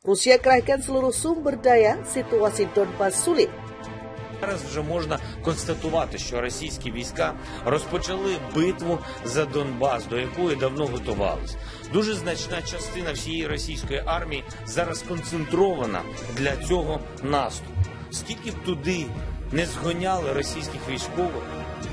Rusia kerahkan seluruh sumber daya, situasi Donbas sulit. Зараз вже можна констатувати, що російські війська розпочали битву за Донбас, до якої давно готувались. Дуже значна частина всієї російської армії зараз сконцентрована для цього наступу. Скільки б туди не згоняли російських військових,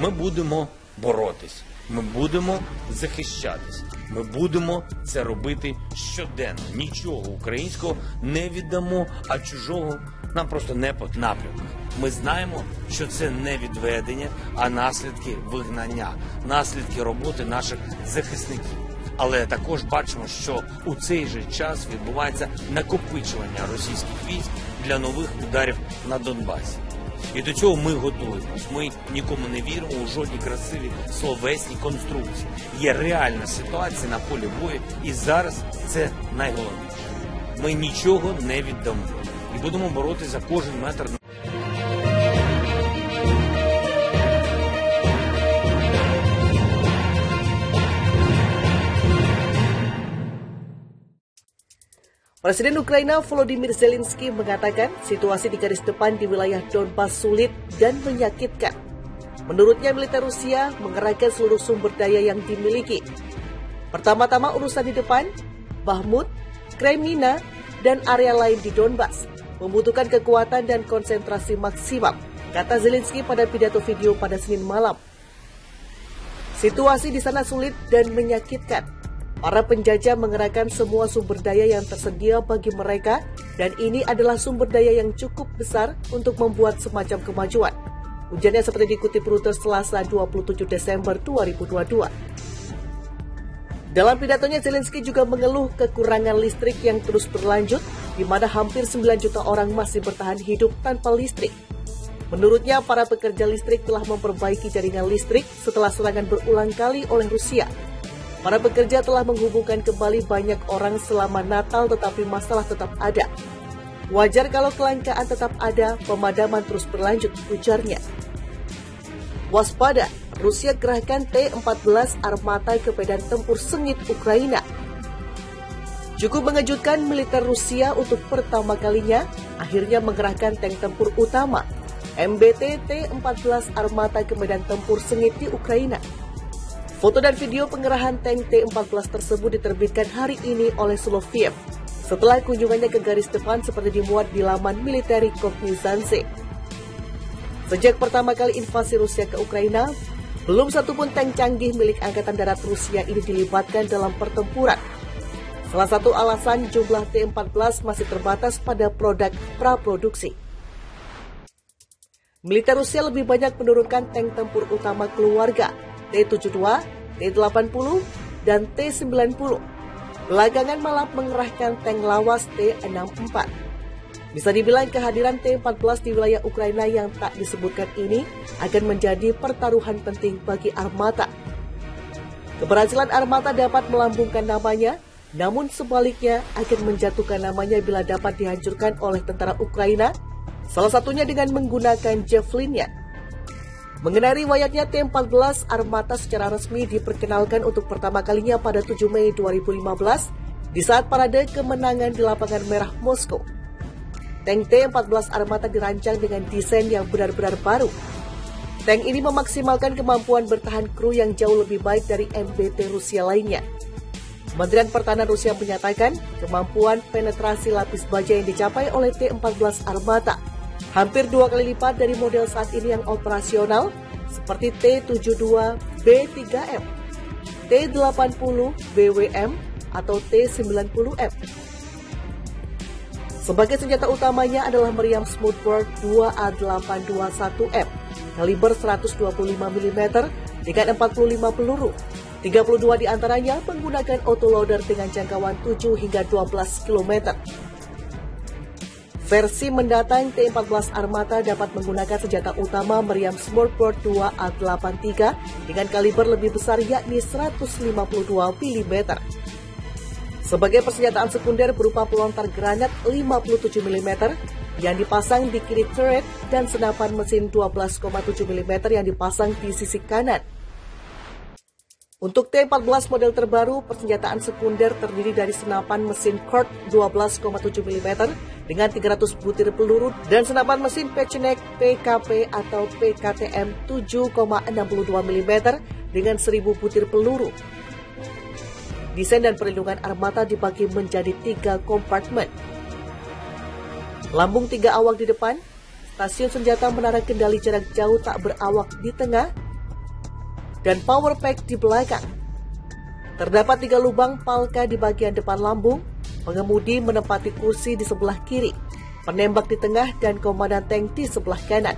ми будемо боротись, ми будемо захищатись, ми будемо це робити щоденно. Нічого українського не віддамо, а чужого нам просто не по напрямках. Ми знаємо, що це не відведення, а наслідки вигнання, наслідки роботи наших захисників. Але також бачимо, що у цей же час відбувається накопичування російських військ для нових ударів на Донбасі. І до цього ми готуємось. Ми нікому не віримо у жодні красиві словесні конструкції. Є реальна ситуація на полі бою, і зараз це найголовніше. Ми нічого не віддамо. І будемо боротися за кожен метр. Presiden Ukraina Volodymyr Zelensky mengatakan situasi di garis depan di wilayah Donbas sulit dan menyakitkan. Menurutnya militer Rusia mengerahkan seluruh sumber daya yang dimiliki. Pertama-tama urusan di depan, Bakhmut, Kremina, dan area lain di Donbas membutuhkan kekuatan dan konsentrasi maksimal, kata Zelensky pada pidato video pada Senin malam. Situasi di sana sulit dan menyakitkan. Para penjajah mengerahkan semua sumber daya yang tersedia bagi mereka, dan ini adalah sumber daya yang cukup besar untuk membuat semacam kemajuan. Ujarnya seperti dikutip Reuters Selasa 27 Desember 2022. Dalam pidatonya, Zelensky juga mengeluh kekurangan listrik yang terus berlanjut, di mana hampir 9 juta orang masih bertahan hidup tanpa listrik. Menurutnya, para pekerja listrik telah memperbaiki jaringan listrik setelah serangan berulang kali oleh Rusia. Para pekerja telah menghubungkan kembali banyak orang selama Natal, tetapi masalah tetap ada. Wajar kalau kelangkaan tetap ada, pemadaman terus berlanjut, ujarnya. Waspada, Rusia kerahkan T-14 armata ke medan tempur sengit Ukraina. Cukup mengejutkan, militer Rusia untuk pertama kalinya akhirnya mengerahkan tank tempur utama, MBT T-14 armata ke medan tempur sengit di Ukraina. Foto dan video pengerahan tank T-14 tersebut diterbitkan hari ini oleh Soloviev setelah kunjungannya ke garis depan seperti dimuat di laman Military Cognizance. Sejak pertama kali invasi Rusia ke Ukraina, belum satupun tank canggih milik Angkatan Darat Rusia ini dilibatkan dalam pertempuran. Salah satu alasan jumlah T-14 masih terbatas pada produk praproduksi. Militer Rusia lebih banyak menurunkan tank tempur utama keluarga, T-72, T-80, dan T-90. Belakangan malah mengerahkan tank lawas T-64. Bisa dibilang kehadiran T-14 di wilayah Ukraina yang tak disebutkan ini akan menjadi pertaruhan penting bagi armata. Keberhasilan armata dapat melambungkan namanya, namun sebaliknya akan menjatuhkan namanya bila dapat dihancurkan oleh tentara Ukraina, salah satunya dengan menggunakan Javelin-nya. Mengenai riwayatnya, T-14 armata secara resmi diperkenalkan untuk pertama kalinya pada 7 Mei 2015 di saat parade kemenangan di Lapangan Merah Moskow. Tank T-14 armata dirancang dengan desain yang benar-benar baru. Tank ini memaksimalkan kemampuan bertahan kru yang jauh lebih baik dari MBT Rusia lainnya. Kementerian Pertahanan Rusia menyatakan kemampuan penetrasi lapis baja yang dicapai oleh T-14 armata hampir 2 kali lipat dari model saat ini yang operasional seperti T-72B3M, T-80BWM, atau T-90M. Sebagai senjata utamanya adalah meriam Smoothbore 2A821M, kaliber 125 mm dengan 45 peluru. 32 diantaranya menggunakan autoloader dengan jangkauan 7 hingga 12 km. Versi mendatang T-14 armata dapat menggunakan senjata utama meriam Smoothbore 2A83 dengan kaliber lebih besar yakni 152 mm. Sebagai persenjataan sekunder berupa pelontar granat 57 mm yang dipasang di kiri turret dan senapan mesin 12,7 mm yang dipasang di sisi kanan. Untuk T-14 model terbaru, persenjataan sekunder terdiri dari senapan mesin Colt 12,7 mm dengan 300 butir peluru dan senapan mesin Pechenek PKP atau PKTM 7,62 mm dengan 1000 butir peluru. Desain dan perlindungan armata dibagi menjadi 3 kompartemen. Lambung 3 awak di depan, stasiun senjata menara kendali jarak jauh tak berawak di tengah, dan power pack di belakang. Terdapat 3 lubang palka di bagian depan lambung, pengemudi menempati kursi di sebelah kiri, penembak di tengah, dan komandan tank di sebelah kanan.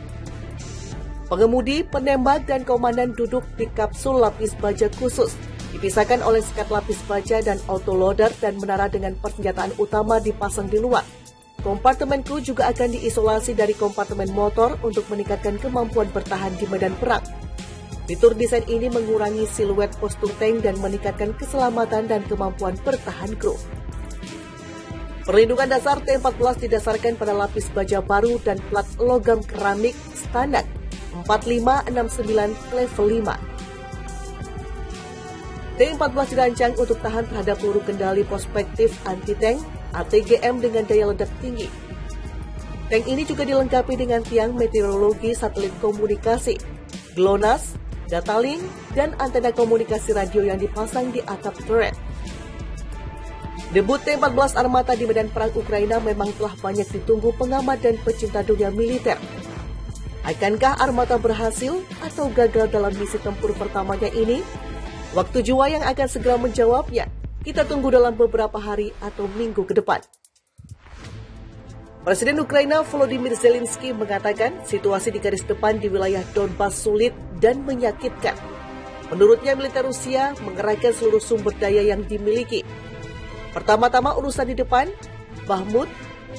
Pengemudi, penembak, dan komandan duduk di kapsul lapis baja khusus, dipisahkan oleh sekat lapis baja dan autoloader, dan menara dengan persenjataan utama dipasang di luar. Kompartemen kru juga akan diisolasi dari kompartemen motor untuk meningkatkan kemampuan bertahan di medan perang. Fitur desain ini mengurangi siluet postur tank dan meningkatkan keselamatan dan kemampuan bertahan kru. Perlindungan dasar T-14 didasarkan pada lapis baja baru dan plat logam keramik standar 4569 level 5. T-14 dirancang untuk tahan terhadap peluru kendali prospektif anti-tank ATGM dengan daya ledak tinggi. Tank ini juga dilengkapi dengan tiang meteorologi satelit komunikasi, GLONASS, data link, dan antena komunikasi radio yang dipasang di atap turret. Debut T-14 Armata di medan perang Ukraina memang telah banyak ditunggu pengamat dan pecinta dunia militer. Akankah Armata berhasil atau gagal dalam misi tempur pertamanya ini? Waktu jua yang akan segera menjawabnya. Kita tunggu dalam beberapa hari atau minggu ke depan. Presiden Ukraina Volodymyr Zelensky mengatakan situasi di garis depan di wilayah Donbas sulit dan menyakitkan. Menurutnya militer Rusia mengerahkan seluruh sumber daya yang dimiliki. Pertama-tama urusan di depan, Bakhmut,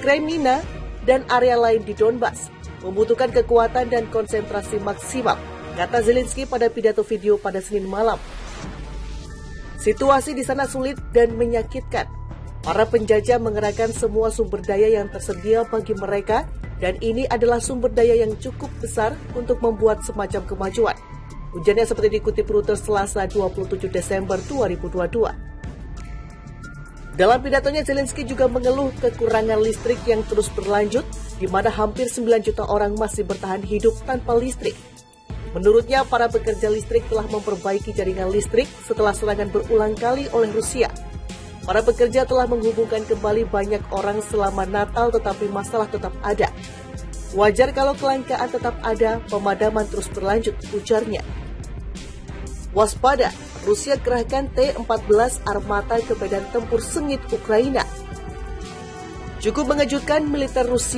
Kremina, dan area lain di Donbas membutuhkan kekuatan dan konsentrasi maksimal, kata Zelensky pada pidato video pada Senin malam. Situasi di sana sulit dan menyakitkan. Para penjajah mengerahkan semua sumber daya yang tersedia bagi mereka, dan ini adalah sumber daya yang cukup besar untuk membuat semacam kemajuan. Ujarnya seperti dikutip Reuters Selasa 27 Desember 2022. Dalam pidatonya, Zelensky juga mengeluh kekurangan listrik yang terus berlanjut, di mana hampir 9 juta orang masih bertahan hidup tanpa listrik. Menurutnya, para pekerja listrik telah memperbaiki jaringan listrik setelah serangan berulang kali oleh Rusia. Para pekerja telah menghubungkan kembali banyak orang selama Natal, tetapi masalah tetap ada. Wajar kalau kelangkaan tetap ada, pemadaman terus berlanjut, ujarnya. Waspada, Rusia kerahkan T-14 Armata ke medan tempur sengit Ukraina. Cukup mengejutkan, militer Rusia